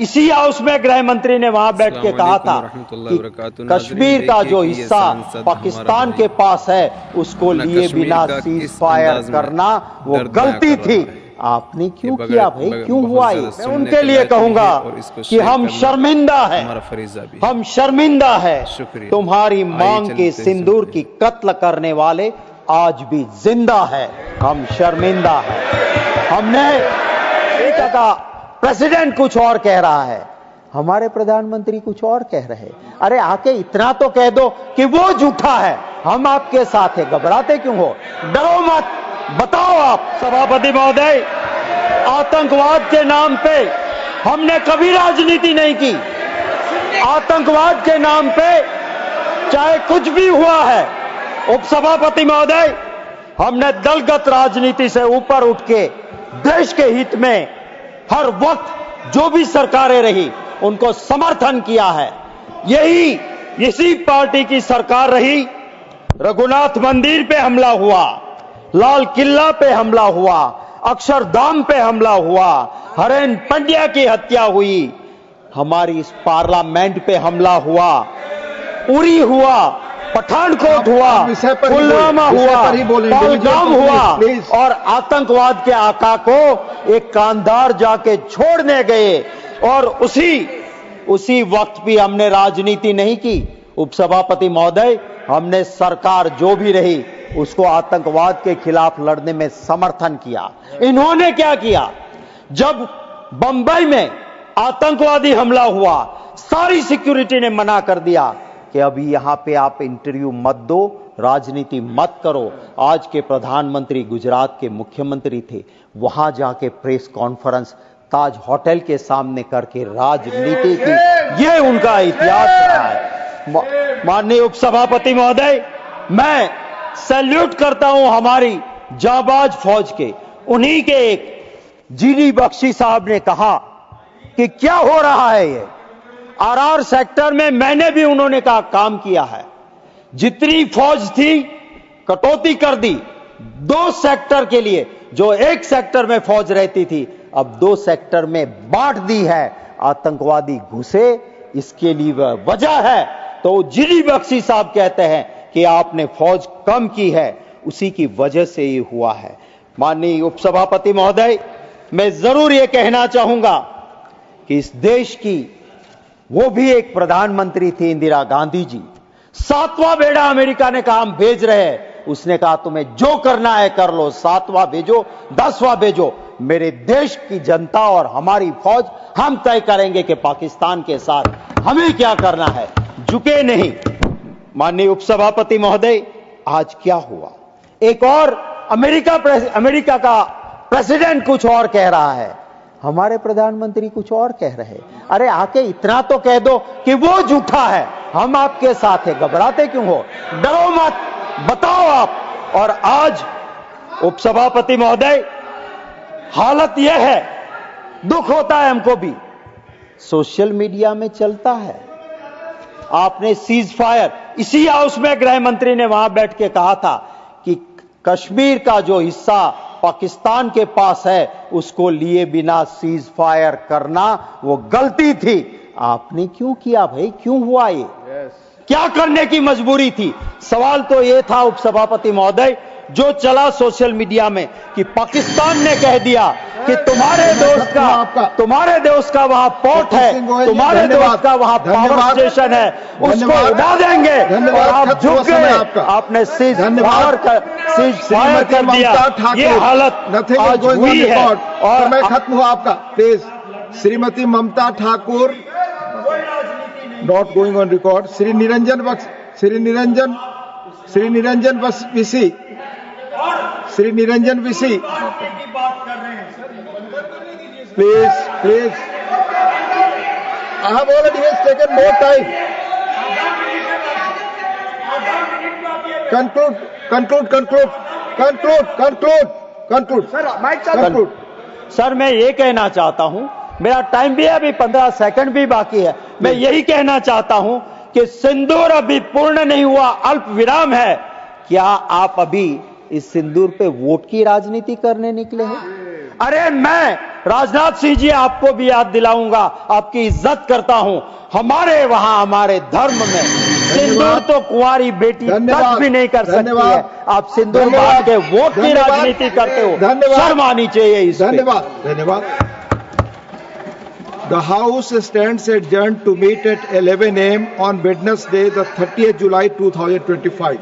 इसी हाउस में गृह मंत्री ने वहां बैठ के कहा था कि कश्मीर का जो हिस्सा पाकिस्तान के पास है उसको लिए बिना सीज फायर करना वो गलती थी। आपने क्यों किया भाई, क्यों हुआ ये? मैं उनके लिए कहूंगा कि हम शर्मिंदा हैं, हम शर्मिंदा है। तुम्हारी मांग के सिंदूर की कत्ल करने वाले आज भी जिंदा है। हम शर्मिंदा है। हमने कहा प्रेसिडेंट कुछ और कह रहा है, हमारे प्रधानमंत्री कुछ और कह रहे हैं। अरे आके इतना तो कह दो कि वो झूठा है, हम आपके साथ हैं, घबराते क्यों हो? डरो मत, बताओ आप। सभापति महोदय, आतंकवाद के नाम पे हमने कभी राजनीति नहीं की। आतंकवाद के नाम पे चाहे कुछ भी हुआ है, उपसभापति महोदय, हमने दलगत राजनीति से ऊपर उठ के देश के हित में हर वक्त जो भी सरकारें रही उनको समर्थन किया है। इसी पार्टी की सरकार रही। रघुनाथ मंदिर पे हमला हुआ, लाल किला पे हमला हुआ, अक्षरधाम पे हमला हुआ, हरेन पंड्या की हत्या हुई, हमारी इस पार्लियामेंट पे हमला हुआ, उरी हुआ, पठानकोट हुआ, पुलवामा हुआ, पहलगाम हुआ, और आतंकवाद के आका को एक कांधार जाके छोड़ने गए। और उसी वक्त भी हमने राजनीति नहीं की। उपसभापति महोदय, हमने सरकार जो भी रही उसको आतंकवाद के खिलाफ लड़ने में समर्थन किया। इन्होंने क्या किया? जब बंबई में आतंकवादी हमला हुआ, सारी सिक्योरिटी ने मना कर दिया कि अभी यहां पे आप इंटरव्यू मत दो, राजनीति मत करो। आज के प्रधानमंत्री गुजरात के मुख्यमंत्री थे, वहां जाके प्रेस कॉन्फ्रेंस ताज होटल के सामने करके राजनीति की। ये उनका इतिहास रहा है। माननीय उपसभापति महोदय, मैं सैल्यूट करता हूं हमारी जाबाज फौज के। उन्हीं के एक जीडी बख्शी साहब ने कहा कि क्या हो रहा है ये आरआर सेक्टर में। मैंने भी उन्होंने कहा काम किया है। जितनी फौज थी कटौती कर दी 2 सेक्टर के लिए। जो 1 सेक्टर में फौज रहती थी अब 2 सेक्टर में बांट दी है। आतंकवादी घुसे, इसके लिए वजह है। तो जीडी बख्शी साहब कहते हैं कि आपने फौज कम की है, उसी की वजह से ये हुआ है। माननीय उपसभापति महोदय, मैं जरूर ये कहना चाहूंगा कि इस देश की वो भी एक प्रधानमंत्री थी, इंदिरा गांधी जी। 7वां बेड़ा अमेरिका ने कहा हम भेज रहे हैं। उसने कहा तुम्हें जो करना है कर लो, 7वां भेजो, 10वां भेजो, मेरे देश की जनता और हमारी फौज हम तय करेंगे कि पाकिस्तान के साथ हमें क्या करना है। झुके नहीं। माननीय उपसभापति महोदय, आज क्या हुआ? एक और अमेरिका का प्रेसिडेंट कुछ और कह रहा है, हमारे प्रधानमंत्री कुछ और कह रहे हैं। अरे आके इतना तो कह दो कि वो झूठा है, हम आपके साथ हैं, घबराते क्यों हो? डरो मत, बताओ आप। और आज उपसभापति महोदय, हालत यह है, दुख होता है हमको भी, सोशल मीडिया में चलता है आपने सीज फायर। इसी हाउस में गृह मंत्री ने वहां बैठ के कहा था कि कश्मीर का जो हिस्सा पाकिस्तान के पास है उसको लिए बिना सीज फायर करना वो गलती थी। आपने क्यों किया भाई, क्यों हुआ ये? क्या करने की मजबूरी थी? सवाल तो ये था उपसभापति महोदय, जो चला सोशल मीडिया में कि पाकिस्तान ने कह दिया कि तुम्हारे दोस्त का वहां पोर्ट है, तुम्हारे दोस्त का वहां पावर स्टेशन है, उसको उड़ा देंगे, और आप झुक गए। आपने सीज फायर कर दिया। ये हालत आज हुई है। और मैं खत्म हुआ आपका। Please, Shrimati Mamata Thakur, not going on record. Shri Niranjan Bishi, please, I have already taken more time. Conclude. Sir, मैं ये कहना चाहता हूं, मेरा टाइम भी है, अभी 15 सेकंड भी बाकी है। मैं यही कहना चाहता हूं कि सिंदूर अभी पूर्ण नहीं हुआ, अल्प विराम है। क्या आप अभी इस सिंदूर पे वोट की राजनीति करने निकले हैं? अरे मैं राजनाथ सिंह जी, आपको भी याद दिलाऊंगा, आपकी इज्जत करता हूं, हमारे वहां हमारे धर्म में सिंदूर तो कुंवारी बेटी तक भी नहीं कर सकती है। आप सिंदूर बांध के वोट की राजनीति करते हो, शर्म आनी चाहिए इस पे। धन्यवाद। The House stands adjourned to meet at 11 a.m. on Wednesday, the 30th July 2025.